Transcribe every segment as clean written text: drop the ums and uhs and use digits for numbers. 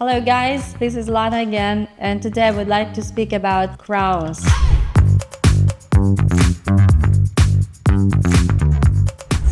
Hello guys, this is Lana again, and today I would like to speak about crowns.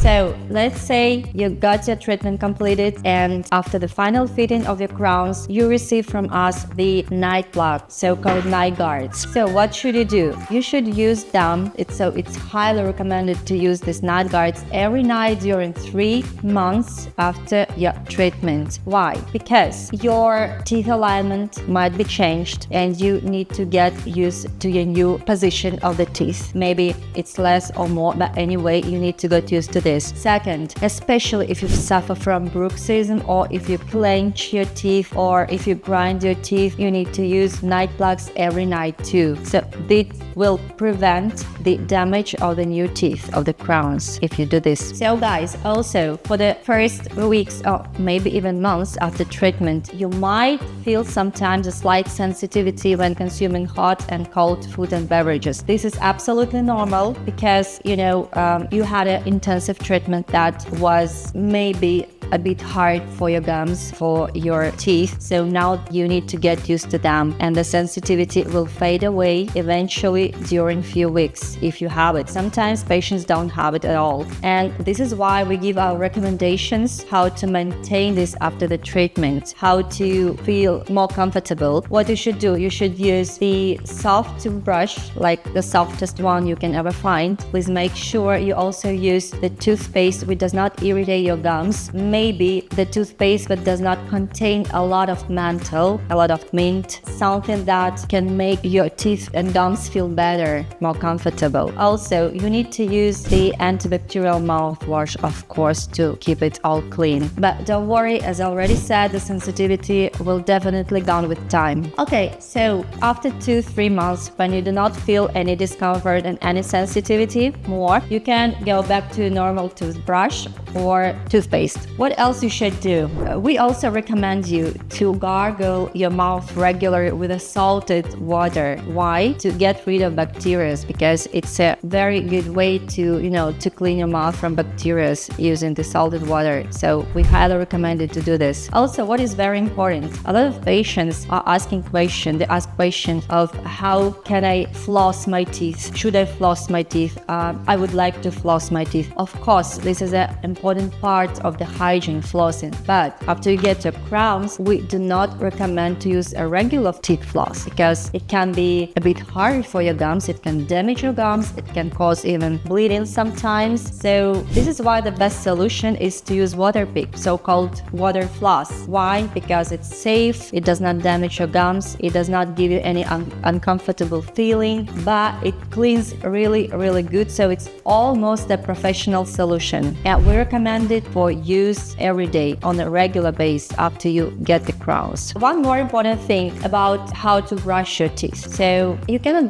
So let's say you got your treatment completed, and after the final fitting of your crowns, you receive from us the night block, so-called night guards. So what should you do? You should use them. It's highly recommended to use these night guards every night during 3 months after your treatment. Why? Because your teeth alignment might be changed and you need to get used to your new position of the teeth. Maybe it's less or more, but anyway, you need to get used to this. Second, especially if you suffer from bruxism, or if you clench your teeth, or if you grind your teeth, you need to use night plugs every night too. So this will prevent the damage of the new teeth, of the crowns, if you do this. So guys, also for the first weeks or maybe even months after treatment, you might feel sometimes a slight sensitivity when consuming hot and cold food and beverages. This is absolutely normal because you had an intensive treatment that was maybe a bit hard for your gums, for your teeth. So now you need to get used to them, and the sensitivity will fade away eventually during few weeks if you have it. Sometimes patients don't have it at all. And this is why we give our recommendations how to maintain this after the treatment, how to feel more comfortable. What you should do, you should use the soft toothbrush, like the softest one you can ever find. Please make sure you also use the toothpaste which does not irritate your gums. Maybe the toothpaste that does not contain a lot of menthol, a lot of mint, something that can make your teeth and gums feel better, more comfortable. Also, you need to use the antibacterial mouthwash, of course, to keep it all clean. But don't worry, as I already said, the sensitivity will definitely gone with time. Okay, so after 2-3 months, when you do not feel any discomfort and any sensitivity more, you can go back to a normal toothbrush or toothpaste. What else you should do? We also recommend you to gargle your mouth regularly with a salted water. Why? To get rid of bacteria, because it's a very good way to clean your mouth from bacteria using the salted water. So we highly recommend you to do this. Also, what is very important, a lot of patients are asking questions. They ask questions of how can I floss my teeth? Should I floss my teeth? I would like to floss my teeth. Of course, this is an important part of the hygiene flossing, but after you get your crowns, we do not recommend to use a regular teeth floss because it can be a bit hard for your gums. It can damage your gums. It can cause even bleeding sometimes. So this is why the best solution is to use Waterpik, so-called water floss. Why? Because it's safe. It does not damage your gums. It does not give you any uncomfortable feeling, but it cleans really, really good. So it's almost a professional solution, and we recommend it for use every day on a regular basis after you get the crowns. One more important thing about how to brush your teeth. So you cannot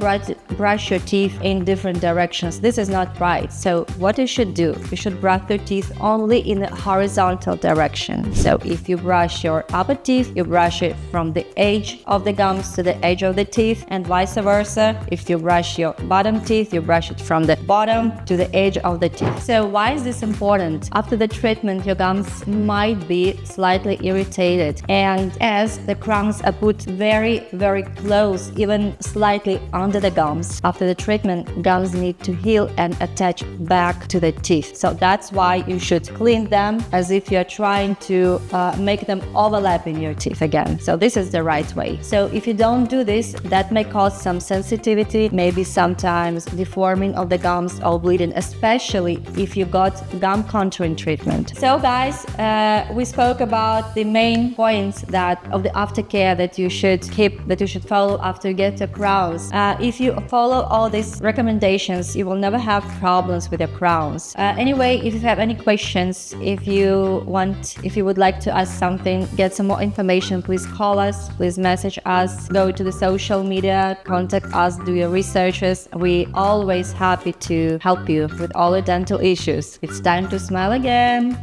brush your teeth in different directions. This is not right. So what you should do, you should brush your teeth only in a horizontal direction. So if you brush your upper teeth, you brush it from the edge of the gums to the edge of the teeth, and vice versa. If you brush your bottom teeth, you brush it from the bottom to the edge of the teeth. So why is this important? After the treatment, your gums might be slightly irritated, and as the crowns are put very, very close, even slightly under the gums, after the treatment, gums need to heal and attach back to the teeth. So that's why you should clean them as if you're trying to make them overlap in your teeth again. So this is the right way. So if you don't do this, that may cause some sensitivity, maybe sometimes deforming of the gums or bleeding, especially if you got gum contouring treatment. So guys, we spoke about the main points of the aftercare that you should keep, that you should follow after you get your crowns. If you follow all these recommendations, you will never have problems with your crowns. Anyway, if you have any questions, if you would like to ask something, get some more information, please call us, please message us, go to the social media, contact us, do your researches. We always happy to help you with all your dental issues. It's time to smile again.